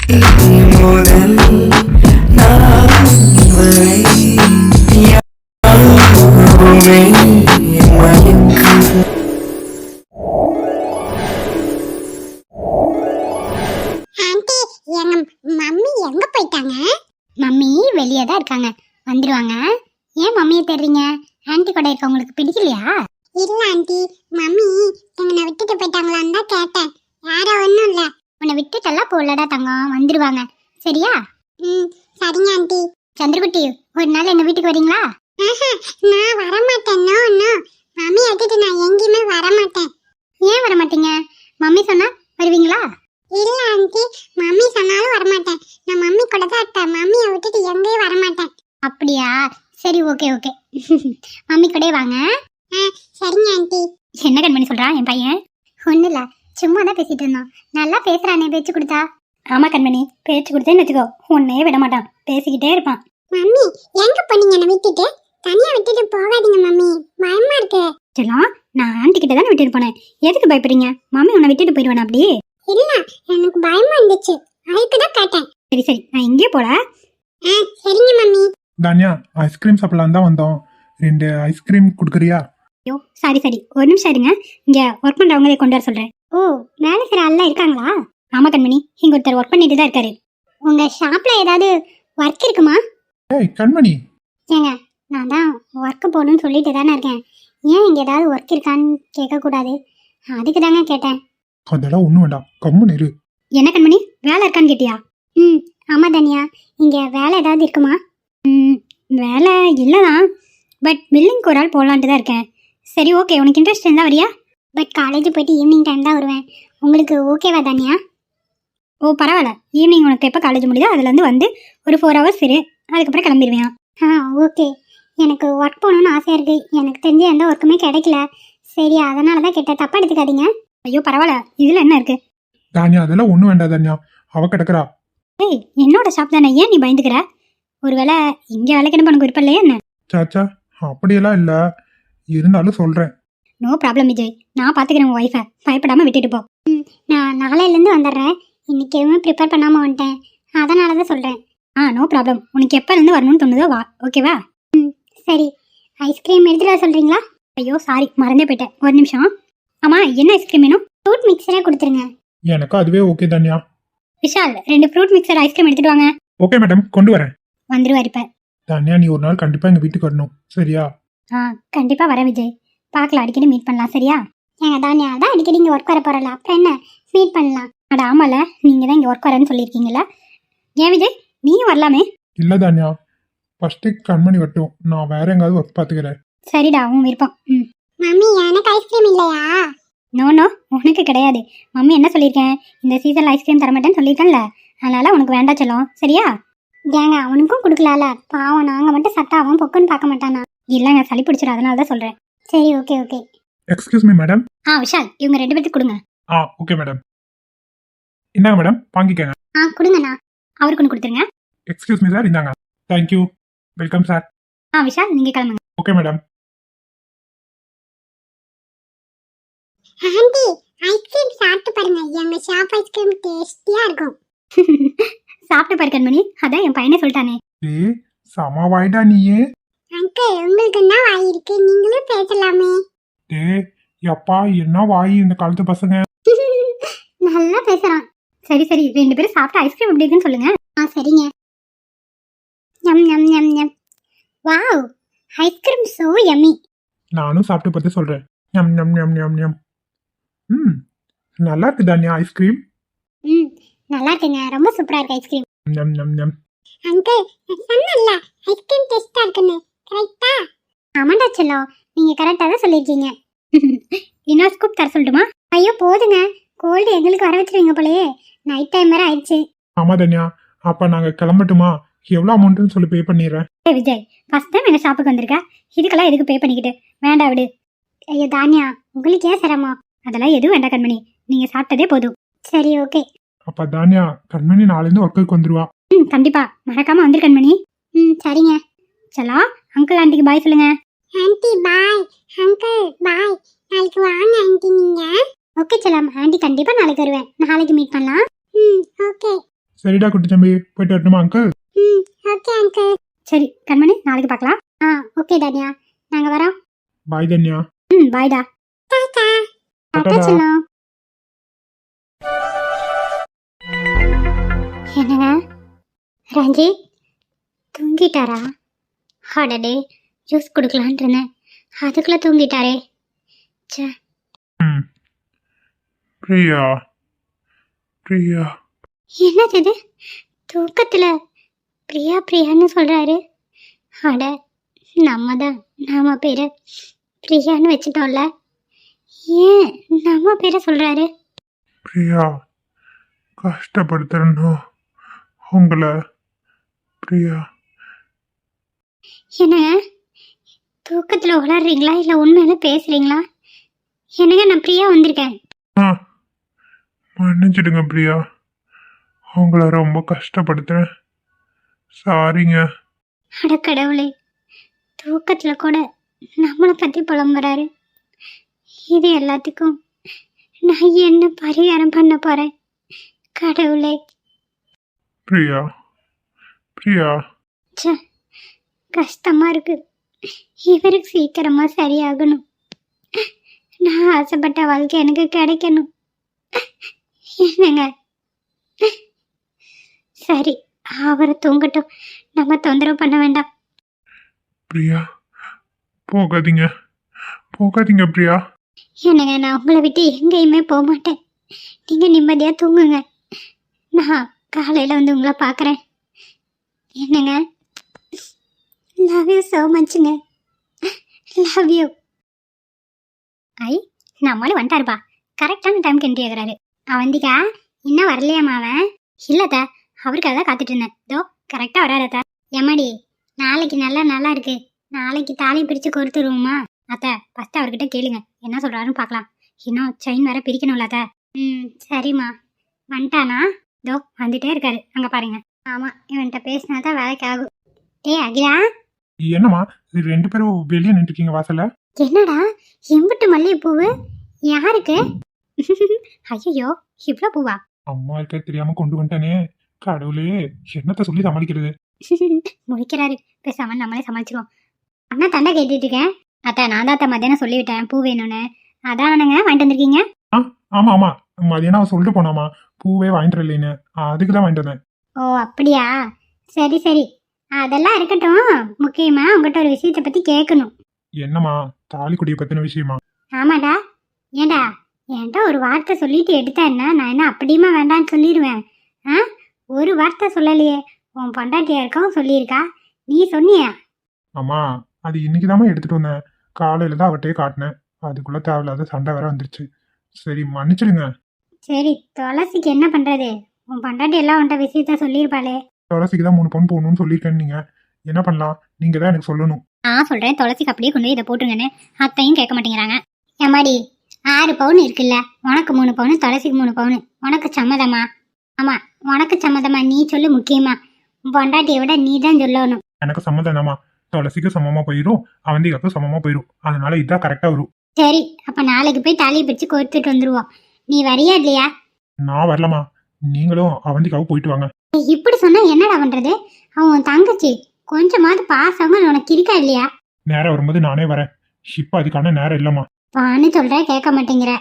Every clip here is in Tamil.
முதல் நான் வரை யாருமே மயக்கம். ஆண்டி, எங்க மம்மி எங்க போயிட்டாங்க? மம்மி வெளியே தான் இருக்காங்க, வந்துருவாங்க. ஏன் மம்மியை தேடுறீங்க? ஆண்டி கூட இருக்க உங்களுக்கு பிடிக்கலையா? இல்ல ஆண்டி, மம்மி எங்களை விட்டுட்டு போயிட்டாங்களான்னு தான் கேட்டேன். யாரோ ஒன்றும் இல்லை. உன்னை விட்டுட்டெல்லாம் போகலடா தங்கம், வந்துருவாங்க சரியா? ம் சரிங்க ஆண்டி. சந்திரகுட்டி, ஒரு நாள் எங்க வீட்டுக்கு வரீங்களா? நான் வரமாட்டேன். நோ நோ, மம்மி விட்டுட்டு நான் எங்கேயுமே வரமாட்டேன். ஏன் வரமாட்டீங்க? மம்மி சொன்னா வருவீங்களா? இல்ல ஆண்டி, மம்மி சொன்னாலும் வரமாட்டேன். நான் மம்மி கூட தான் இருப்பேன். மம்மியை விட்டுட்டு எங்கேயும் வரமாட்டேன். அப்படியா? சரி, ஓகே ஓகே. மம்மி கூட வாங்க. சரிங்க ஆண்டி. என்ன கண்மணி சொல்றான் என் பையன்? ஒன்றும் இல்லை, சும்மா தான் பேசிட்டு இருந்தோம். நல்லா பேசுறானே பேச்சு கொடுத்தா. ஆமா கண்மணி, பேச்சு கொடுத்தேன்னு வச்சுக்கோ, உன்னையே விட மாட்டான், பேசிக்கிட்டே இருப்பான். மம்மி எங்க போனீங்க? என்ன விட்டுட்டு தனியா விட்டுட்டு போகாதீங்க மம்மி, பயமா இருக்கு. செல்லம், நான் ஆண்டி கிட்ட தானே விட்டுட்டு போனேன், எதுக்கு பயப்படுறீங்க? மம்மி உன்னை விட்டுட்டு போயிடுவானே அப்படி? இல்ல, எனக்கு பயமா இருந்துச்சு, அதுக்கு தான் கேட்டேன். சரி சரி, நான் எங்கேயே போல. சரிங்க மம்மி. தானியா, ஐஸ்கிரீம் சாப்பிடலாம் தான் வந்தோம். 2 ஐஸ்கிரீம் கொடுக்குறியா? ஐயோ சரி சரி, ஒரு நிமிஷம் இருங்க. இங்க ஒர்க் பண்றவங்களே கொண்டு வர சொல்றேன். ஓ, வேலை செய்யற ஆள்லாம் இருக்காங்களா? ஆமா கண்மணி, இங்க ஒருத்தர் ஒர்க் பண்ணிட்டு தான் இருக்காரு. உங்க ஷாப்ல ஏதாவது ஒர்க் இருக்குமா? ஏய் கண்மணி, ஏங்க நான் தான் ஒர்க்கு போகணும்னு சொல்லிட்டு தானே இருக்கேன். ஏன் இங்க ஏதாவது ஒர்க் இருக்கான்னு கேட்கக்கூடாது, அதுக்கு தாங்க கேட்டேன். அதெல்லாம் ஒன்றும் வேண்டாம், கம்முன்னு இரு. என்ன கண்மணி, வேலை இருக்கான்னு கேட்டியா? ம் ஆமா தனியா, இங்க வேலை ஏதாவது இருக்குமா? வேலை இல்லைதான், பட் பில்லிங்க்கு ஒரு ஆள் போகலான்ட்டு தான் இருக்கேன். சரி ஓகே, உனக்கு இன்ட்ரெஸ்ட் இருந்தால் வரியா? பட் காலேஜ் போயிட்டு ஈவினிங் டைம் தான் வருவேன். உங்களுக்கு ஓகேவா தானியா? ஓ பரவாயில்ல, ஈவினிங் உனக்கு எப்போ காலேஜ் முடியுதோ அதுலேருந்து வந்து ஒரு 4 ஹவர்ஸ் இரு, அதுக்கப்புறம் கிளம்பிடுவேன். ஓகே, எனக்கு ஒர்க் போகணுன்னு ஆசையாக இருக்குது. எனக்கு தெரிஞ்ச எந்த ஒர்க்குமே கிடைக்கல. சரி அதனால தான் கேட்டேன், தப்பாக எடுத்துக்காதீங்க. ஐயோ பரவாயில்ல, இதில் என்ன இருக்குது? தானியா அதெல்லாம் ஒன்றும் வேண்டாம் தானியா, அவ கிடக்குறா. ஏய் என்னோட ஷாப் தானே, ஏன் நீ பயந்துக்கிற? ஒருவேளை இங்கே வேலைக்கு என்ன உனக்கு விருப்பம் இல்லையா என்ன? சாச்சா அப்படியெல்லாம் இல்லை, இருந்தாலும் சொல்கிறேன். நோ ப்ராப்ளம் விஜய், நான் பார்த்துக்கிறேன் உன் ஒய்ஃபை, பயப்படாமல் விட்டுட்டு போ. நான் நாளையிலேருந்து வந்துடுறேன், இன்னைக்கு எதுவுமே ப்ரிப்பேர் பண்ணாமல் வந்துட்டேன், அதனால தான் சொல்கிறேன். நோ ப்ராப்ளம், உனக்கு எப்போலேருந்து வரணும்னு தோணுதோ வா, ஓகேவா? சரி, ஐஸ்கிரீம் எடுத்துகிட்டு வர சொல்கிறீங்களா? ஐயோ சாரி, மறந்தே போயிட்டேன், ஒரு நிமிஷம். ஆமாம், என்ன ஐஸ்கிரீம் வேணும்? ஃப்ரூட் மிக்சரே கொடுத்துருங்க. எனக்கு அதுவே ஓகே தானியா. விஷால், 2 ஃப்ரூட் மிக்சர் ஐஸ்கிரீம் எடுத்துகிட்டு வாங்க. ஓகே மேடம், கொண்டு வரேன். வந்துருவார் இப்போ. தானியா நீ ஒரு நாள் கண்டிப்பாக எங்கள் வீட்டுக்கு வரணும், சரியா? கண்டிப்பாக வரேன் விஜய், பார்க்கலாம், அடிக்கடி மீட் பண்ணலாம் சரியா? ஏங்க தானியா, அதான் அடிக்கடி இங்கே ஒர்க் வர போகிறல, அப்புறம் என்ன மீட் பண்ணலாம். அட ஆமால, நீங்கள் தான் இங்கே ஒர்க் வரேன்னு சொல்லியிருக்கீங்களா? ஏன் விஜய் நீயும் வரலாமே? இல்லை தானியா, ஃபர்ஸ்ட்டு கண்மணி வரட்டும், நான் வேற எங்காவது ஒர்க் பார்த்துக்கிறேன். சரிடா, உன் விருப்பம். மம்மி எனக்கு ஐஸ்கிரீம் இல்லையா? நோ நோ, உனக்கு கிடையாது. மம்மி என்ன சொல்லியிருக்கேன், இந்த சீசனில் ஐஸ்கிரீம் தரமாட்டேன்னு சொல்லியிருக்கேன்ல, அதனால உனக்கு வேண்டாம் சொல்லும் சரியா? ஏங்க அவனுக்கும் கொடுக்கலாம்ல, பாவம், நாங்கள் மட்டும் சட்டா அவன் பொக்குன்னு பார்க்க மாட்டானா? இல்லைங்க, சளி பிடிச்சிடும், அதனால தான் சொல்கிறேன். சரி okay okay. Excuse me madam. Vishal, இவங்க 2 பேருக்கு கொடுங்க. Okay madam. இந்தாங்க மேடம், வாங்கிக்கங்க. கொடுங்கண்ணா, அவருக்கு ஒன்று கொடுத்துருங்க. எக்ஸ்கியூஸ் மீ சார், இந்தாங்க. Thank you, welcome sir. விஷால் நீங்கள் கிளம்புங்க. Okay madam. ஆண்டி, ஐஸ்கிரீம் சாப்பிட்டு பாருங்க, எங்க ஷாப் ஐஸ்கிரீம் டேஸ்டியா இருக்கும். சாப்பிட்டு பாரு கண்மணி, அதான் என் பையனே சொல்லிட்டானே. ஏய் சம வாய்டா நீயே. அங்கிள், உங்களுக்கு என்ன வாய் இருக்கு, நீங்களும் பேசலாமே. டேய் எப்பா, என்ன வாய் இந்த காலத்து பசங்க. நல்லா பேசுறான். சரி சரி, 2 பேரும் சாப்பிட்டு ஐஸ்கிரீம் எப்படி இருக்குன்னு சொல்லுங்க. சரிங்க. Yum yum yum yum. Wow, ice cream so yummy. நானும் சாப்பிட்டு பார்த்து சொல்றேன். யம் யம் யம் யம் யம். நல்லா இருக்கு தானியா ஐஸ்கிரீம். நல்லா இருக்குங்க, ரொம்ப சூப்பரா இருக்கு ஐஸ்கிரீம். யம் யம் யம். அங்கிள், சொன்னல்ல ஐஸ்கிரீம் டேஸ்டா இருக்குன்னு, கரெக்ட்டா? ஆமாண்டா செல்லம், நீங்க கரெக்டா தான் சொல்லிருக்கீங்க. இன்னொரு ஸ்கூப் தர சொல்லட்டுமா? ஐயோ போதுங்க, கோல்டு எங்களுக்கு வர வச்சிருவீங்க போலயே, நைட் டைம் வேற ஆயிடுச்சு. ஆமா தானியா, அப்ப நாங்க கிளம்பட்டுமா? எவ்வளவு அமௌண்ட்னு சொல்லி பே பண்ணிடுறேன். விஜய், ஃபர்ஸ்ட் டைம் எங்க ஷாப்புக்கு வந்திருக்க, இதுக்கெல்லாம் எதுக்கு பே பண்ணிக்கிட்டு? வேண்டாம் விடு. ஐயோ தானியா, உங்களுக்கு ஏன் சிரமம்? அதெல்லாம் எதுவும் வேண்டாம் கண்மணி, நீங்க சாப்பிட்டதே போதும். சரி ஓகே. அப்ப தானியா, கண்மணி நாளைந்து ஒர்க்குக்கு வந்துருவா. கண்டிப்பா, மறக்காம வந்துரு கண்மணி. சரிங்க. சலா, அங்கிள் ஆண்டிக்கு பாய் சொல்லுங்க. ஆண்டி பாய், அங்கிள் பாய், நாளைக்கு வாங்க ஆண்டி நீங்க. ஓகே சலாம், ஆண்டி கண்டிப்பா நாளைக்கு வருவேன், நாளைக்கு மீட் பண்ணலாம். ஓகே. சரிடா குட்டி தம்பி, போயிட்டு வரட்டுமா அங்கிள்? ம் ஓகே அங்கிள். சரி கண்மணி, நாளைக்கு பார்க்கலாம். ஓகே தானியா, நாங்க வரோம். பாய் தன்யா. பாய்டா. டாடா. டாடா டாடா. செல்லம். என்னங்க ரஞ்சித் தூங்கிட்டாரா? அடடே, ஜூஸ் குடுக்கலான்னு இருந்தேன், அதுக்குள்ள தூங்கிட்டாரே. ச்சே. ம். பிரியா பிரியா. என்னது இது? தூக்கத்துல பிரியா பிரியான்னு சொல்றாரு. அட, நாம பேரை பிரியான்னு வச்சுட்டோம்ல, ஏன் நம்ம பேரை சொல்றாரு? பிரியா, கஷ்டப்படுத்துறனோ உங்களை? பிரியா. என்னங்க தூக்கத்துல உளறீங்களா இல்ல உண்மையில பேசுறீங்களா? என்னங்க நான் பிரியா வந்திருக்கேன். ஆ, மன்னிச்சிடுங்க பிரியா, உங்களை ரொம்ப கஷ்டப்படுத்துறேன். சாரிங்க. அட கடவுளே, தூக்கத்துல கூட நம்மளை பத்தி புலம்புறாரு. இது எல்லாத்துக்கும் நான் என்ன பரிகாரம் பண்ண போறேன்? கடவுளே. பிரியா பிரியா. ச்சே, கஷ்டமா இருக்கு. இவருக்கு சீக்கிரமா சரியாகணும். நான் ஆசைப்பட்ட வாழ்க்கை எனக்கு கிடைக்கணும். என்னங்க, சரி அவரை தூங்கட்டும், நம்ம தொந்தரவு பண்ண வேண்டாம். பிரியா, போகாதீங்க போகாதீங்க பிரியா. என்னங்க, நான் உங்களை விட்டு எங்கேயுமே போக மாட்டேன். நீங்க நிம்மதியா தூங்குங்க, நான் காலையில வந்து உங்களை பார்க்குறேன். என்னங்க, லவ் யூ ஸோ மச்ங்க. Love you. ஐ, நம்மளும் வந்துட்டாருப்பா, கரெக்டான டைம்க்கு என்ட்ரி ஆகுறாரு. அவந்திகா இன்னும் வரலையாமா? அவன் இல்லத்த, அவருக்காக தான் காத்துட்டு இருந்தேன். இதோ கரெக்டாக வராரத்த. எம்மாடி, நாளைக்கு நல்லா இருக்கு, நாளைக்கு தாலி பிரித்து கொடுத்துருவோமா? அத்தை ஃபஸ்ட்டு அவர்கிட்ட கேளுங்க, என்ன சொல்கிறாருன்னு பார்க்கலாம். இன்னும் செயின் வேற பிரிக்கணும்ல அத்தை. சரிம்மா. வந்துட்டானா? இதோ வந்துட்டே இருக்காரு, அங்கே பாருங்க. ஆமாம், இவன்கிட்ட பேசினா தான் வேலைக்கு ஆகும். அகிலா. என்னம்மா ரெண்டு பேரும் வெளியே நின்றுருக்கீங்க வாசல்ல? என்னடா எம்பிட்டு மல்லிகைப்பூவு? யாருக்கு? ஐயோ, இவ்வளோ பூவா? அம்மா இருக்க தெரியாம கொண்டு வந்துட்டானே, கடவுளே, என்னத்த சொல்லி சமாளிக்கிறது? முடிக்கிறாரு, பேசாம நம்மளே சமாளிச்சிருவோம். அண்ணா தண்டை கேட்டுட்டு இருக்கேன். அத்தா நான் தான் மத்தியானம் சொல்லிவிட்டேன் பூ வேணும்னு, அதானுங்க வாங்கிட்டு வந்திருக்கீங்க. ஆமா ஆமா, மதியானம் அவன் சொல்லிட்டு போனாமா பூவே வாங்கிட்டு வரலைன்னு, அதுக்கு தான் வாங்கிட்டு வந்தேன். ஓ அப்படியா, சரி சரி, அதெல்லாம் இருக்கட்டும். முக்கியமா உங்ககிட்ட ஒரு விஷயத்தை பத்தி கேட்கணும். என்னம்மா, தாலிக்குடியை பத்தின விஷயமா? ஆமாடா. ஏண்டா என்கிட்ட ஒரு வார்த்தை சொல்லிட்டு எடுத்தேன்னா நான் என்ன அப்படியுமா வேண்டான்னு சொல்லிடுவேன்? ஒரு வார்த்தை சொல்லலையே. உன் பொண்டாட்டியா இருக்கவும் சொல்லியிருக்கா, நீ சொன்னியா? அம்மா, அது இன்னைக்குதாம்மா எடுத்துட்டு வந்தேன், காலையில தான் அவட்டையே காட்டினேன், அதுக்குள்ள தேவையில்லாத சண்டை வேற வந்துருச்சு. சரி மன்னிச்சிடுங்க. சரி, துளசிக்கு என்ன பண்றது? உன் பொண்டாட்டி எல்லாம் உன்ட்ட விஷயத்த சொல்லியிருப்பாளே. துளசிக்கு தான் 3 பவுன் போகணும்னு சொல்லியிருக்கேன், நீங்க என்ன பண்ணலாம்? நீங்க தான் எனக்கு சொல்லணும். நான் சொல்றேன், துளசிக்கு அப்படியே கொண்டு போய் இதை போட்டுருங்கன்னு. அத்தையும் கேட்க மாட்டேங்கிறாங்க. ஏமாடி, 6 பவுன் இருக்குல்ல, உனக்கு 3 பவுன், துளசிக்கு 3 பவுன், உனக்கு சம்மதமா? ஆமா, உனக்கு சம்மதமா? நீ சொல்லு. முக்கியமா உன் பொண்டாட்டியை விட நீ தான் சொல்லணும். எனக்கு சம்மதம் தான்மா, துளசிக்கு சமமா போயிடும், அவந்திகாக்கும் சமமா போயிடும், அதனால இதான் கரெக்டா வரும். சரி, அப்ப நாளைக்கு போய் தாலியை பிரிச்சு கோர்த்துட்டு வந்துருவோம். நீ வரியா இல்லையா? நான் வரலமா, நீங்களும் அவந்திகாவும் போயிட்டு வாங்க. இப்படி சொன்னா என்னடா பண்றது? அவன் தங்கச்சி, கொஞ்சமாவது பாசமா உனக்கு இருக்கா இல்லையா? நேரம் வரும்போது நானே வரேன், இப்ப அதுக்கான நேரம் இல்லம்மா. வான்னு சொல்ற, கேட்க மாட்டேங்கிற.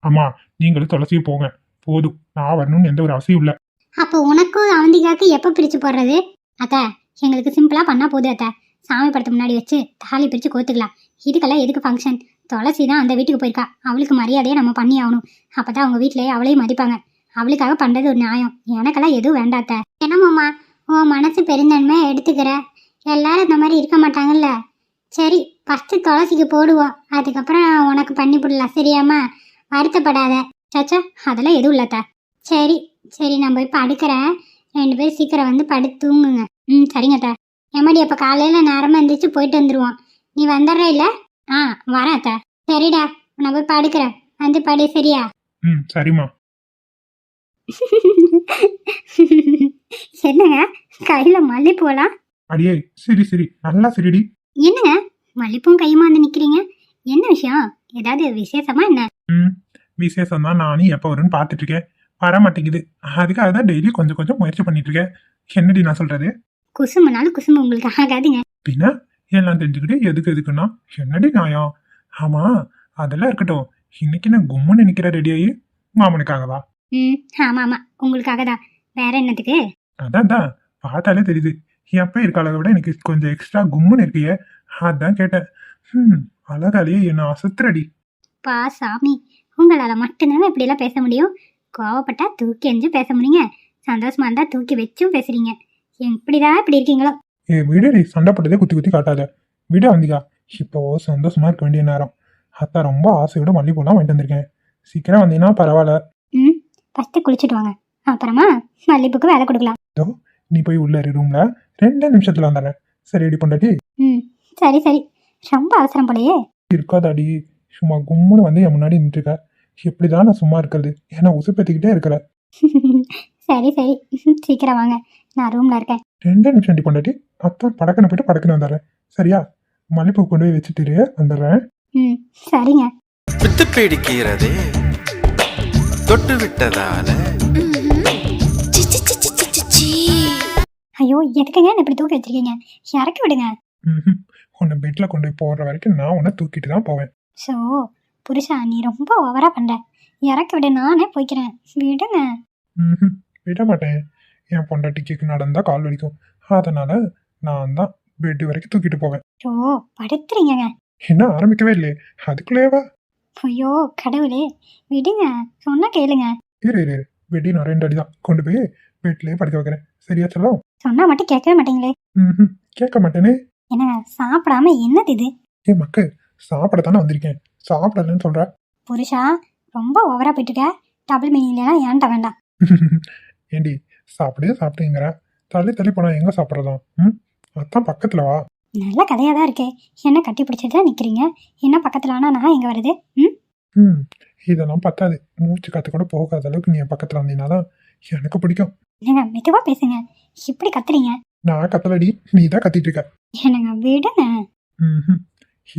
அம்மா, நீங்களும் துளசியும் போங்க போதும், நான் வரணும்னு எந்த ஒரு அவசியம் இல்ல. அப்போ உனக்கும் அவந்திகாக்கு எப்ப பிரிச்சு போடுறது? அத்த, எங்களுக்கு சிம்பிளா பண்ணா போதும் அத்த. சாமி படத்து முன்னாடி வச்சு தாலி பிரிச்சு கோத்துக்கலாம். இதுக்கெல்லாம் எதுக்கு ஃபங்க்ஷன்? துளசி தான் அந்த வீட்டுக்கு போயிருக்கா, அவளுக்கு மரியாதையை நம்ம பண்ணி ஆகணும். அப்பதான் அவங்க வீட்டிலேயே அவளையும் மதிப்பாங்க. அவளுக்காக பண்றது ஒரு நியாயம். எனக்கெல்லாம் எதுவும் வேண்டாத்த. என்னமாம்மா, உன் மனசு பெருந்தன்மை எடுத்துக்கிற, எல்லாரும் இந்த மாதிரி இருக்க மாட்டாங்கல்ல. சரி, ஃபர்ஸ்ட் துளசிக்கு போடுவோம், அதுக்கப்புறம் உனக்கு பண்ணி போடலாம், சரியாம்மா? வருத்தப்படாத. சச்சா, அதெல்லாம் எதுவும் இல்லத்த. சரி சரி, நான் போய் படுக்கிறேன், 2 பேரும் சீக்கிரம் வந்து படுத்து தூங்குங்க. சரிங்க அத்த. எம்மாடி, அப்போ காலையில் நேரமாக எழுந்திரிச்சு போயிட்டு வந்துடுவோம். நீ வந்துடுற இல்லை? வரேன் அத்த. சரிடா, நான் போய் படுக்கிறேன், வந்து படு, சரியா? சரிம்மா. என்னங்க கையில மல்லிப்பூலாம்? அடியே, சரி சரி, நல்லா சரிடி. என்னங்க மல்லிப்பூவும் கையுமா வந்து நிக்கிறீங்க? என்ன விஷயம்? ஏதாவது விசேஷமா என்ன? விசேஷம் தான், நானும் எப்போ வரும்னு பார்த்துட்டு இருக்கேன். வர மாட்டேங்குது. அதுக்காக தான் டெய்லி கொஞ்சம் கொஞ்சம் முயற்சி பண்ணிட்டு இருக்கேன். என்னடி நான் சொல்றது? குசும்புனாலும் குசும்பு உங்களுக்கு ஆகாதுங்க. பின்ன எல்லாம் தெரிஞ்சுக்கிட்டு எதுக்குன்னா என்னடி நியாயம்? ஆமா, அதெல்லாம் இருக்கட்டும். இன்னைக்கு நான் கும்முன்னு நிக்கிற ரெடியாகி மாமனுக்காகவா? ஆமா ஆமா, உங்களுக்காக தான். வேற என்னத்துக்கு? அதான் பார்த்தாலே தெரியுது. எப்ப இருக்க அளவை விட எனக்கு கொஞ்சம் எக்ஸ்ட்ரா கும்முன்னு இருக்கியே, அதான் கேட்டேன். அழகாலேயே என்ன அசத்துறடி. பா சாமி, உங்களால மட்டும்தாங்க இப்படி எல்லாம் பேச முடியும். கோவப்பட்டா தூக்கி எஞ்சு பேச முடியுங்க, சந்தோஷமா இருந்தா தூக்கி வச்சும் பேசுறீங்க. எப்படிதான் இப்படி இருக்கீங்களோ? விடடி, சண்டை போட்டதே குத்தி குத்தி காட்டாத. விட வந்திக்கா. இப்போ சந்தோஷமா இருக்க வேண்டிய நேரம். அத்தா ரொம்ப ஆசையோட மல்லிகைப்பூலாம் வாங்கிட்டு வந்திருக்கேன். சீக்கிரம் வந்தீங்கன்னா பரவாயில்ல. ஃபர்ஸ்ட் குளிச்சுட்டு வாங்க, அப்புறமா மல்லிகைப்பூக்கு வேலை கொடுக்கலாம். நீ போய் உள்ள ரூம்ல 2 நிமிஷத்துல வந்துடுறேன். சரி அடி பொண்டாட்டி? சரி சரி, ரொம்ப அவசரம் போலயே. இருக்காதாடி, சும்மா கும்முன்னு வந்து என் முன்னாடி நின்றுருக்க. எப்படிதான் நான் சும்மா இருக்கிறது? ஏன்னா உசுப்பேத்திக்கிட்டே இருக்கிற. சரி சரி, சீக்கிரம் வாங்க, நான் ரூம்ல இருக்கேன். 2 நிமிஷம் அடி பொண்டாட்டி. அத்தான் படக்குன்னு போயிட்டு படக்குன்னு வந்துடுறேன். சரியா? மல்லிப்பூ கொண்டு போய் வச்சுட்டு வந்துடுறேன். சரிங்க. வித்து பிடிக்கிறதே தொட்டு விட்டதால. ஐயோ, எதுக்குங்க இப்படி தூக்கி வச்சிருக்கீங்க? இறக்கி விடுங்க. உன்னை பெட்ல கொண்டு போய் போடுற வரைக்கும் நான் உன்னை தூக்கிட்டு தான் போவேன். ஸோ புருஷா, நீ ரொம்ப ஓவரா பண்ற. இறக்கி விடு, நானே போய்க்கிறேன். விடுங்க. விட மாட்டேன். என் பொண்டாட்டிக்கு நடந்தா கால் வலிக்கும். அதனால நான் தான் பெட் வரைக்கும் தூக்கிட்டு போவேன். ஓ, படுத்துறீங்க. என்ன ஆரம்பிக்கவே இல்லையே, அதுக்குள்ளேவா? ஐயோ கடவுளே, விடுங்க, சொன்னா கேளுங்க. இரு வெடி நான் 2 அடி தான் கொண்டு போய் பெட்லயே படுக்க வைக்கிறேன். சரியா சொல்லும்? சொன்னா மட்டும் கேட்கவே மாட்டீங்களே. கேட்க மாட்டேனே. என்னங்க சாப்பிடாம என்னது இது? மக்கள் சாப்பிடத்தானே வந்திருக்கேன், சாப்பிடலன்னு சொல்ற. புருஷா, ரொம்ப ஓவரா போயிட்டு இருக்க. டபுள் மீனிங்லாம் ஏன்ட்ட வேண்டாம். ஏண்டி சாப்பிடுங்கிற? தள்ளி போனா எங்க சாப்பிட்றதா? அதான் பக்கத்துல வா. நல்ல கதையா தான் இருக்கே. என்ன கட்டி பிடிச்சிட்டு தான் நிக்கிறீங்க? என்ன பக்கத்துல வேணா நான் எங்க வருது? இதெல்லாம் பத்தாது. மூச்சு காத்து கூட போகாத அளவுக்கு நீ என் பக்கத்துல வந்தீங்கன்னாதான் எனக்கு பிடிக்கும். என்னங்க மெதுவா பேசுங்க, இப்படி கத்துறீங்க. நான் கத்தலடி, நீ தான் கத்திட்டு இருக்க. என்னங்க விடுங்க.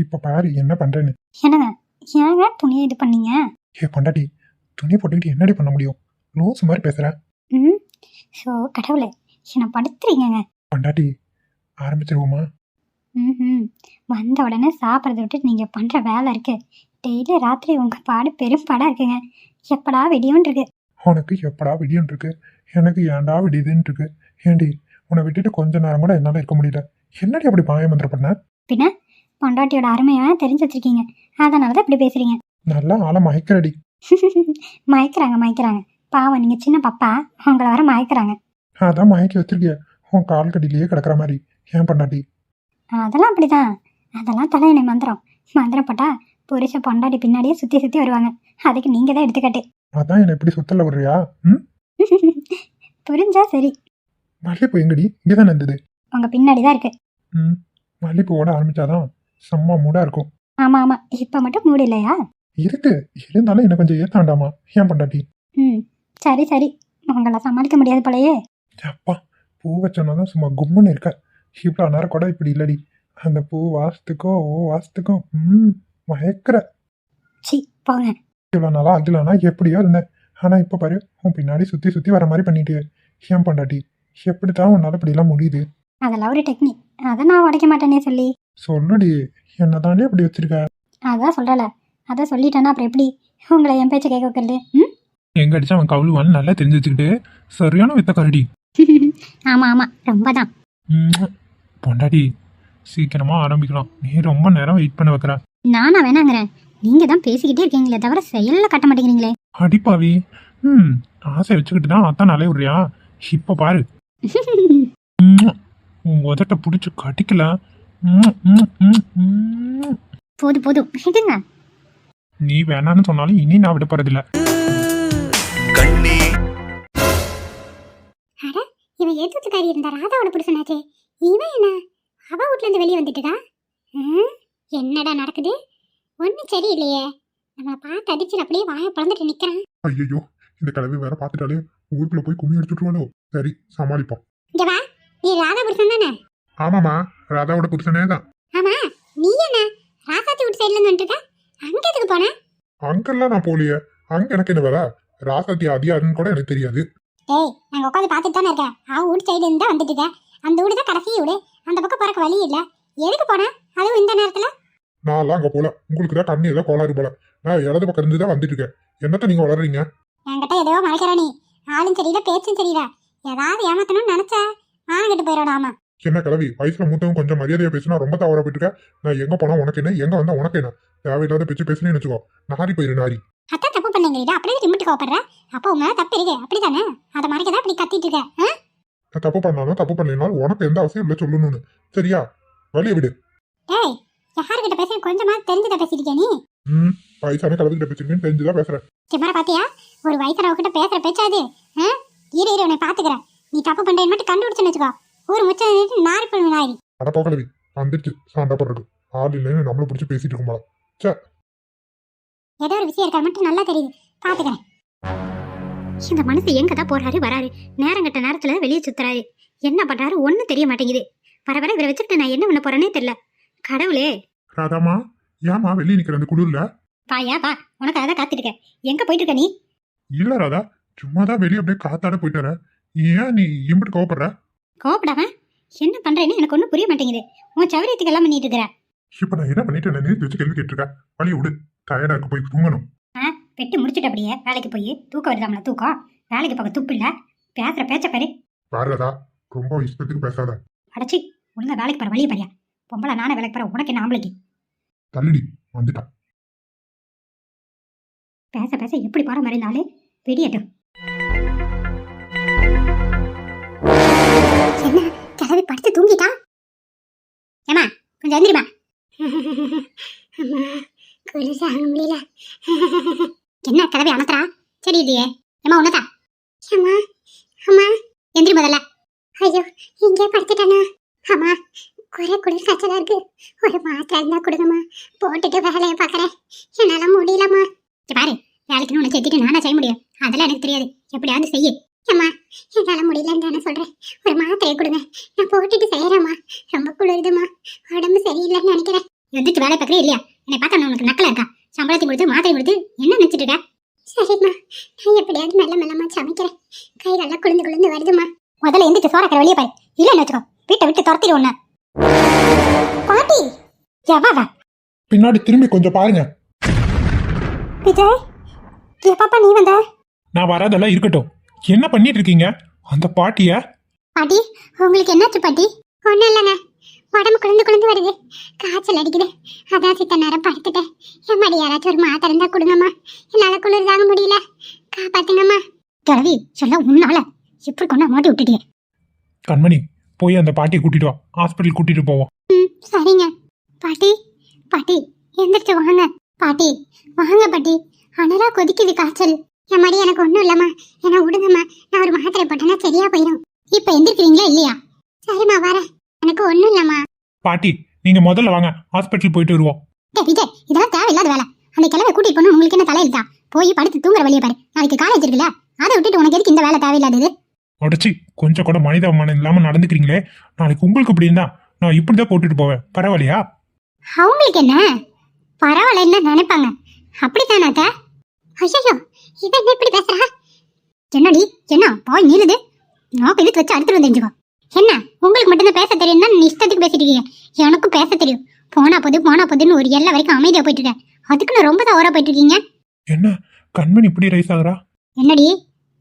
இப்ப பாரு என்ன பண்றேன்னு. என்னங்க ஏங்க துணியை இது பண்ணீங்க? பொண்டாட்டி, துணி போட்டுக்கிட்டு என்னடி பண்ண முடியும்? லூஸ் மாதிரி பேசுற. ஸோ கடவுளே, என்ன படுத்துறீங்க. பொண்டாட்டி, ஆரம்பிச்சிருவோமா? வந்த உடனே சாப்பிட்றத விட்டு நீங்க பண்ற வேலை இருக்கு. டெய்லி ராத்திரி உங்க பாடு பெரும் பாடா இருக்குங்க. எப்படா வெடியோன்னு இருக்கு. உனக்கு எப்படா விடியும் இருக்கு, எனக்கு ஏன்டா விடியுதுன்னு இருக்கு. ஏண்டி, உன்னை விட்டுட்டு கொஞ்ச நேரம் கூட என்னால இருக்க முடியல. என்னடி அப்படி பாயமந்திர பண்ண? பின்ன பொண்டாட்டியோட அருமையா தெரிஞ்சு வச்சிருக்கீங்க, அதனாலதான் இப்படி பேசுறீங்க. நல்லா ஆள மயக்கிறடி. மயக்கிறாங்க. பாவம், நீங்க சின்ன பாப்பா, உங்களை வர மயக்கிறாங்க. அதான் மயக்கி வச்சிருக்கிய, உன் கால் கடியிலேயே கிடக்குற மாதிரி. ஏன் பொண்டாட்டி? அதெல்லாம் அப்படிதான். அதெல்லாம் தலையணை மந்திரம் போட்டா புருஷ பொண்டாட்டி பின்னாடியே சுத்தி வருவாங்க. அதுக்கு நீங்க தான் எடுத்துக்காட்டு. அதான் என்ன இப்படி சுத்தல விடுறியா? புரிஞ்சா சரி. மல்லிப்பூ எங்கடி? இங்கதானே இருந்தது. உங்க பின்னாடிதான் இருக்கு. மல்லிப்பூவோட ஆரம்பிச்சாதான் செம்ம மூடா இருக்கும். ஆமா இப்ப மட்டும் மூடு இல்லையா? இருக்கு, இருந்தாலும் என்ன கொஞ்சம் ஏத்தாண்டாமா? ஏன் பொண்டாட்டி? சரி, உங்களை சமாளிக்க முடியாது போலயே. அப்பா, பூ வச்சோன்னாதான் சும்மா கும்முன்னு இருக்க. இவ்வளோ நேரம் கூட இப்படி இல்லடி. அந்த பூ வாசத்துக்கும் மயக்கிற. சி போங்க. இவ்வளோ நாளா அகிலானா எப்படியோ இருந்தேன். ஆனா இப்ப பாரு, உன் பின்னாடி சுத்தி வர மாதிரி பண்ணிட்டு. ஏன் பொண்டாட்டி, எப்படித்தான் உன்னால இப்படி எல்லாம் முடியுது? அதெல்லாம் ஒரு டெக்னிக், அதை நான் உடைக்க மாட்டேனே. சொல்லுடி, என்ன தாண்டி அப்படி வச்சிருக்க? அதான் சொல்றல, அதை சொல்லிட்டேன்னா அப்புறம் எப்படி உங்களை என் பேச்ச கேட்க வைக்கிறது? எங்க அடிச்சா அவன் கவுளுவான்னு நல்லா தெரிஞ்சு வச்சுக்கிட்டு சரியான வித்த கரடி. ஆமா ரொம்பதான். பொண்டாட்டி, சீக்கிரமா ஆரம்பிக்கலாம். நீ ரொம்ப நேரம் வெயிட் பண்ண வைக்கிற. நானா வேணாங்கிறேன், நீங்க தான் பேசிக்கிட்டே இருக்கீங்களே தவிர செயல்ல கட்ட மாட்டேங்கிறீங்களே. அடிப்பாவி, ஆசை வச்சுக்கிட்டு தான் அத்தான் நாளே விடுறியா? இப்ப பாரு, உன் உதட்ட புடிச்சு கட்டிக்கல. போதும் விடுங்க. நீ வேணான்னு சொன்னாலும் இனி நான் விட போறதில்ல. அட, இவன் எதுக்காரி இருந்தா ராதாவோட புருஷனாச்சே. இவன் என்ன அவ வீட்ல இருந்து வெளியே வந்துட்டுடா? என்னடா நடக்குது? ஒன்னும் சரியில்லையே. நம்மளை பார்த்து அடிச்சு அப்படியே வாயை பழந்துட்டு நிக்கிறான். ஐயோ, இந்த கிழவி வேற பாத்துட்டாலே ஊருக்குள்ள போய் கும்மி அடிச்சுட்டுருவாளோ. சரி, சமாளிப்போம். இங்க வா, நீ ராதா புருஷன் தானே? ஆமாமா, ராதாவோட புருஷனே தான். ஆமா, நீ என்ன ராசாத்தி வீட்டு சைட்ல இருந்து வந்துட்ட? அங்க எதுக்கு போன? அங்கெல்லாம் நான் போலியே. அங்க எனக்கு என்ன வேலை? ராசாத்தி அது யாருன்னு கூட எனக்கு தெரியாது. டேய் நாங்க உட்காந்து பார்த்துட்டு தானே இருக்கேன். அவன் வீடு சைடு இருந்தா வந்துட்டு இருக்கேன். அந்த வீடு தான் கடைசி வீடு. அந்த பக்கம் போறக்கு வழி இல்ல. எதுக்கு போன? அதுவும் இந்த நேரத்துல? நான்லாம் அங்க போல. உங்களுக்கு தான் கண்ணு ஏதோ கோளாறு போல. நான் இடது பக்கம் இருந்து தான் வந்துட்டு இருக்கேன். என்னத்த நீங்க வளர்றீங்க? என்கிட்ட ஏதோ மறைக்கிற நீ. ஆளும் சரியில்லை, பேச்சும் சரியில்லை. ஏதாவது ஏமாத்தணும்னு நினைச்சா ஆனங்கிட்டு போயிடணும். ஆமா என்ன கிளவி, வயசுல மூத்தவங்க கொஞ்சம் மரியாதையா பேசினா ரொம்ப தவறா போயிட்டு இருக்க. நான் எங்க போனா உனக்கு என்ன, எங்க வந்தா உனக்கு என்ன? தேவையில்லாத பேச்சு பேசுனேன்னு வச்சுக்கோ, நாரி போயிரு நாரி. அதான் தப்பு பண்ணீங்க. அப்படியே ரிமிட்டு கோப்படுற. அப்போ உங்க தப்பு இருக்கு அப்படித்தானே? அதை மறைக்கதான் அப்படி கத்திட்டு இருக்க. நான் தப்பு பண்ணாலும் தப்பு பண்ணலைனாலும் உனக்கு எந்த அவசியம் இல்லை சொல்லணும்னு. சரியா? வழிய விடு. டேய் யாருக்கிட்ட பேச கொஞ்சமா தெரிஞ்சுதான் பேசிருக்கே நீ? வயசான கலந்துகிட்ட பேசிருக்கேன்னு தெரிஞ்சுதான் பேசுறேன். சிம்மர பாத்தியா? ஒரு வயசானவகிட்ட பேசுற பேச்சாது. இரு இரு உன்னை பாத்துக்கிறேன். நீ தப்பு பண்றேன்னு மட்டும் கண்டுபிடிச்சுன்னு வச்சுக்கோ, ஊர் முச்ச நாரி பண்ணு நாரி. அட போகலவி வந்துட்டு சண்டை போடுறது ஆள் இல்லைன்னு நம்மள பிடிச்சி பேசிட்டு இருக்கும் போல. சே, ஏதோ ஒரு விஷயம் இருக்கா மட்டும் நல்லா தெரியுது, பாத்துக்கிறேன். இந்த மனுஷன் எங்க தான் போறாரு வராரு, நேரம் கட்ட நேரத்துல வெளியே சுத்துறாரு, என்ன பண்றாரு ஒன்னும் தெரிய மாட்டேங்குது. வர வர இவரை வச்சுட்டு நான் என்ன பண்ண போறேனே தெரியல. கடவுளே. ராதாமா, ஏமா வெளியே நிக்கிற அந்த குளிர்ல? பாயா பா, உனக்கு அதான் காத்துட்டு இருக்க. எங்க போயிட்டு இருக்க நீ? இல்ல ராதா, சும்மாதான் வெளியே அப்படியே காத்தாட போயிட்டு வர. ஏன் நீ இம்பிட்டு கோவப்படுற? கோவப்படாம என்ன பண்றேன்னு எனக்கு ஒன்னும் புரிய மாட்டேங்குது. உன் சௌரியத்துக்கு எல்லாம் பண்ணிட்டு இருக்கிற. இப்ப நான் என்ன பண்ணிட்டு நிறுத்தி வச்சு கேள்வி கேட்டிருக்க. வழிய விடு, டயர்டா இருக்கு, போய் தூங்கணும். வெட்டி முடிச்சுட்டு அப்படியே வேலைக்கு போய் தூக்கம் வருதாமல தூக்கம். வேலைக்கு போக துப்பு இல்ல, பேசுற பேச்ச பாரு. பாரதா, ரொம்ப இஷ்டத்துக்கு பேசாத. அடைச்சி ஒழுங்கா வேலைக்கு போற வழியை பாரியா. பொம்பளை நானே வேலைக்கு போற, உனக்கு என்ன ஆம்பளைக்கு? தள்ளிடி வந்துட்டா. பேச பேச எப்படி போற மாதிரி இருந்தாலும் வெடியட்டும். என்ன கிளவி படுத்து தூங்கிட்டா? ஏமா கொஞ்சம் எந்திரிமா. குளிசாக முடியல. என்ன கிளவி அமத்துறா? சரி இல்லையே. ஏமா உன்னதா? அம்மா அம்மா எந்திரி முதல்ல. ஐயோ இங்கே படுத்துட்டானா? அம்மா குறை குளிர் காய்ச்சலா இருக்கு. ஒரு மாத்திரை இருந்தா கொடுங்கம்மா, போட்டுட்டு வேலையை பாக்குறேன். என்னால முடியலம்மா. பாரு, வேலைக்குன்னு உன்னை சேர்த்துட்டு நானா செய்ய முடியும்? அதெல்லாம் எனக்கு தெரியாது, எப்படியாவது செய்ய. அம்மா என்னால முடியலன்னு தானே சொல்றேன், ஒரு மாத்திரையை கொடுங்க, நான் போட்டுட்டு செய்யறேம்மா. ரொம்ப குளிருதுமா, உடம்பு சரியில்லைன்னு நினைக்கிறேன். எந்திரிச்சு வேலை பார்க்கறே இல்லையா? என்னை பார்த்தா உனக்கு நக்கலா இருக்கா? சம்பளத்தை கொடுத்து மாத்திரை கொடுத்து என்ன நினைச்சிட்டு இருக்க? சரிம்மா, நான் எப்படியாவது மெல்ல மெல்லமா சமைக்கிறேன். கை நல்லா குளிர்ந்து குளிர்ந்து வருதுமா. முதல்ல எந்திரிச்சு சோறக்கிற வழியே பாரு, இல்லைன்னு வச்சுக்கோ வீட்டை விட்டு துரத்திடு உன்ன. பாட்டி எவாவா? பின்னாடி திரும்பி கொஞ்சம் பாருங்க. விஜய் எப்பப்பா நீ வந்த? நான் வராதெல்லாம் இருக்கட்டும், என்ன பண்ணிட்டு இருக்கீங்க? அந்த பாட்டிய? பாட்டி உங்களுக்கு என்னாச்சு பாட்டி? ஒன்றும் இல்லைங்க, உடம்பு குளிர்ந்து குளிர்ந்து வருது, காய்ச்சல் அடிக்குது, அதான் சித்த நேரம் படுத்துட்டேன். என் மடி யாராச்சும் ஒரு மாத்திரை இருந்தா கொடுங்கம்மா, என்னால் குளிர் தாங்க முடியல, காப்பாத்துங்கம்மா. கிழவி சொல்ல உன்னால எப்படி கொண்டா மாட்டி விட்டுட்டியே. கண்மணி, போய் அந்த பாட்டியை கூட்டிட்டு வா, ஹாஸ்பிட்டல் கூட்டிட்டு போவோம். சரிங்க பாட்டி. பாட்டி எந்திரிச்சு வாங்க பாட்டி, வாங்க பாட்டி. அனலா கொதிக்குது காய்ச்சல். என் மடி எனக்கு ஒன்றும் இல்லைம்மா, என்ன விடுங்கம்மா, நான் ஒரு மாத்திரை போட்டேன்னா சரியா போயிடும். இப்போ எந்திரிக்கிறீங்களா இல்லையா? சரிம்மா வரேன், எனக்கு ஒன்றும் இல்லைம்மா. பாட்டி நீங்க முதல்ல வாங்க, ஹாஸ்பிட்டல் போயிட்டு வருவோம். விஜய் இதெல்லாம் தேவையில்லாத வேலை. அந்த கிழவை கூட்டிட்டு போகணும் உங்களுக்கு என்ன தலையில்தா? போய் படுத்து தூங்குற வழியை பாரு, நாளைக்கு காலேஜ் இருக்குல்ல, அதை விட்டுட்டு உனக்கு எதுக்கு இந்த வேலை தேவையில்லாதது? உடச்சி கொஞ்சம் கூட மனிதாபிமானம் இல்லாம நடந்துக்கிறீங்களே. நாளைக்கு உங்களுக்கு இப்படி இருந்தா நான் இப்படிதான் போட்டுட்டு போவேன், பரவாயில்லையா? அவங்களுக்கு என்ன பரவாயில்லன்னு நினைப்பாங்க, அப்படித்தானாத்த? ஐயோ இவன் என்ன இப்படி பேசுறா? என்னடி என்ன பாய் நீளுது? நான் இழுத்து வச்சு அடுத்துட்டு வந்து தெரிஞ்சுக்கோ. என்ன உங்களுக்கு மட்டும்தான் பேச தெரியும்னா நீ இஷ்டத்துக்கு பேசிட்டு இருக்கீங்க. எனக்கும் பேச தெரியும். போனா போதுன்னு ஒரு எல்லை வரைக்கும் அமைதியா போயிட்டு இருக்கேன், அதுக்கு நான் ரொம்ப தான் ஓரா போயிட்டு இருக்கீங்க. என்ன கண்மணி இப்படி ரைஸ் ஆகுறா? என்னடி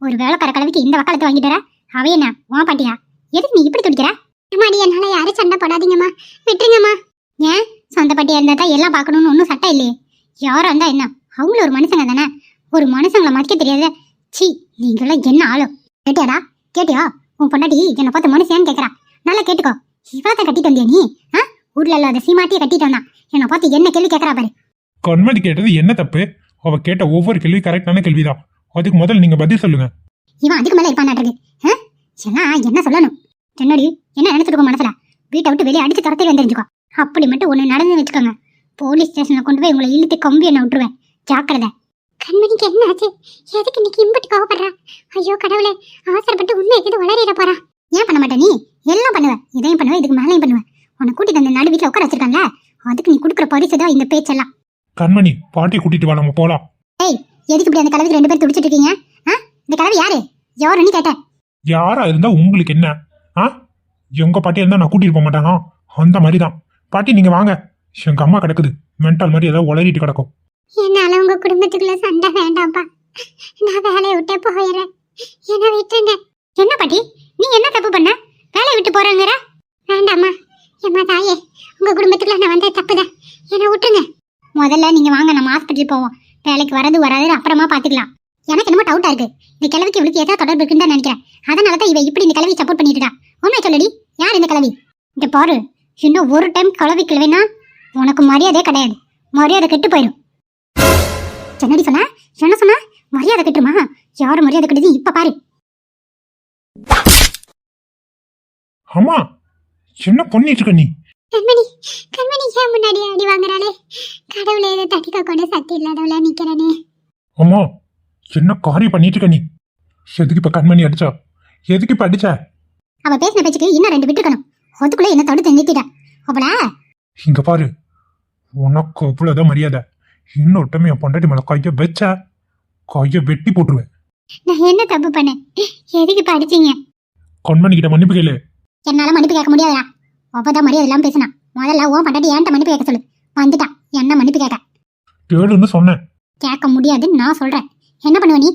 ஒரு வேலைக்கார கலவிக்கு இந்த வக்காலத்தை வாங்கிட்டு வர? அவ என்ன உன் பாட்டியா? எதுக்கு நீ இப்படி துடிக்கிற? அம்மாடி என்னால யாரும் சண்டை போடாதீங்கம்மா, விட்டுருங்கம்மா. ஏன் சொந்த பாட்டியா இருந்தா தான் எல்லாம் பார்க்கணும்னு ஒன்றும் சட்டம் இல்லையே. யாரா இருந்தா என்ன, அவங்களும் ஒரு மனுஷங்க தானே. ஒரு மனுஷங்களை மதிக்க தெரியாத சி நீங்களாம் என்ன ஆளோ? கேட்டியாடா கேட்டியா? உன் பொண்டாட்டி என்னை பார்த்து மனுஷன்னு கேட்கறா, நல்லா கேட்டுக்கோ. இவாத கட்டிட்டு வந்தியா நீ? ஊர்ல இல்லாத சீமாட்டியை கட்டிட்டு வந்தான், என்னை பார்த்து என்ன கேள்வி கேட்கறா பாரு. கண்மணி கேட்டது என்ன தப்பு? அவ கேட்ட ஒவ்வொரு கேள்வி கரெக்டான கேள்விதான், அதுக்கு முதல்ல நீங்க பதில் சொல்லுங்க. இவன் அதுக்கு மேல இருப்பான். எல்லாம் என்ன சொல்லணும்? என்னடி என்ன நினைச்சிருக்கோம் மனசுல? வீட்டை விட்டு வெளியே அடிச்சு துரத்தி வந்துருச்சுக்கோ. அப்படி மட்டும் ஒண்ணு நடந்து வச்சுக்கோங்க, போலீஸ் ஸ்டேஷன்ல கொண்டு போய் உங்களை இழுத்து கம்பி என்ன விட்டுருவேன், ஜாக்கிரதை. கண்மணிக்கு என்ன ஆச்சு? எதுக்கு இன்னைக்கு இம்பட்டு கோவப்படுறா? ஐயோ கடவுளே, அவசரப்பட்டு உண்மை எது வளரிட போறா? ஏன் பண்ண மாட்டே நீ? எல்லாம் பண்ணுவேன், இதையும் பண்ணுவேன், இதுக்கு மேலையும் பண்ணுவேன். உன்னை கூட்டிட்டு அந்த நடு வீட்டுல உட்கார வச்சிருக்கான்ல, அதுக்கு நீ கொடுக்குற பரிசுதான் இந்த பேச்செல்லாம். கண்மணி பாட்டியை கூட்டிட்டு வா, நம்ம போலாம். ஏய் எதுக்கு இப்படி அந்த கலவுக்கு 2 பேர் துடிச்சிட்டு இருக்கீங்க? இந்த கிழவி யாரு யாருன்னு கேட்டேன். யாரா இருந்தா உங்களுக்கு என்ன? ஆ, எங்க பாட்டியா இருந்தா நான் கூட்டிட்டு போக மாட்டானா? அந்த மாதிரி தான். பாட்டி நீங்க வாங்க, எங்க அம்மா கிடக்குது மென்டல் மாதிரி ஏதாவது உளறிட்டு கிடக்கும். என்னால உங்க குடும்பத்துக்குள்ள சண்டை வேண்டாம்ப்பா. நான் வேலையை விட்டே போயிடுறேன். என்ன விட்டுங்க. என்ன பாட்டி நீ என்ன தப்பு பண்ண? வேலையை விட்டு போறேங்கிற? வேண்டாம்மா. ஏம்மா தாயே, உங்க குடும்பத்துக்குள்ள நான் வந்தே தப்புதான். என்ன விட்டுங்க. முதல்ல நீங்க வாங்க, நம்ம ஹாஸ்பிட்டல் போவோம். வேலைக்கு வரது வராது அப்புறமா பாத்துக்கலாம். எனக்கு என்னமோ டவுட்டா இருக்கு. இந்த கிழவிக்கு இவளுக்கு ஏதாவது தொடர்பு இருக்குன்னு தான் நினைக்கிறேன். அதனாலதான் இவ இப்படி இந்த கிழவி சப்போர்ட் பண்ணிட்டு இருக்கா. உண்மை சொல்லடி, யார் இந்த கிழவி? இந்த பாரு, இன்னும் ஒரு டைம் கிழவி கிழவினா உனக்கு மரியாதையே கிடையாது. மரியாதை கெட்டு போயிடும். என்னடி சொன்ன? என்ன சொன்ன? மரியாதை கெட்டுமா? யாரு மரியாதை கெட்டது இப்ப பாரு. அம்மா என்ன பண்ணிட்டு இருக்க நீ? கண்மணி கண்மணி ஏன் முன்னாடி அடி வாங்குறாளே? கடவுளே, இதை தட்டிக்க கூட சக்தி இல்லாதவளா நிக்கிறனே. அம்மா என்ன காரியம் பண்ணிட்டு இருக்க நீ? எதுக்கு இப்ப கண்மணி அடிச்சா? எதுக்கு இப்ப அடிச்ச? அவ பேசின பேச்சுக்கு இன்னும் 2 விட்டுக்கணும். அதுக்குள்ள என்ன தடுத்து நிறுத்திட்ட அவளா? இங்க பாரு, உனக்கு அவ்வளவுதான் மரியாதை. இன்னொரு டைம் என் பொண்டாட்டி மேல கைய வச்ச, கைய வெட்டி போட்டுருவேன். நான் என்ன தப்பு பண்ணேன்? எதுக்கு இப்ப அடிச்சீங்க? கண்மணி கிட்ட மன்னிப்பு கேளு. என்னால மன்னிப்பு கேட்க முடியாதா? அவதான் மரியாதை இல்லாம பேசினா. முதல்ல உன் பண்டாட்டி ஏன்ட்ட மன்னிப்பு கேட்க சொல்லு. வந்துட்டான் என்ன மன்னிப்பு கேட்க. கேளுன்னு சொன்னேன். கேட்க முடியாதுன்னு நான் சொல்றேன். என்ன பண்ணுவ நீ?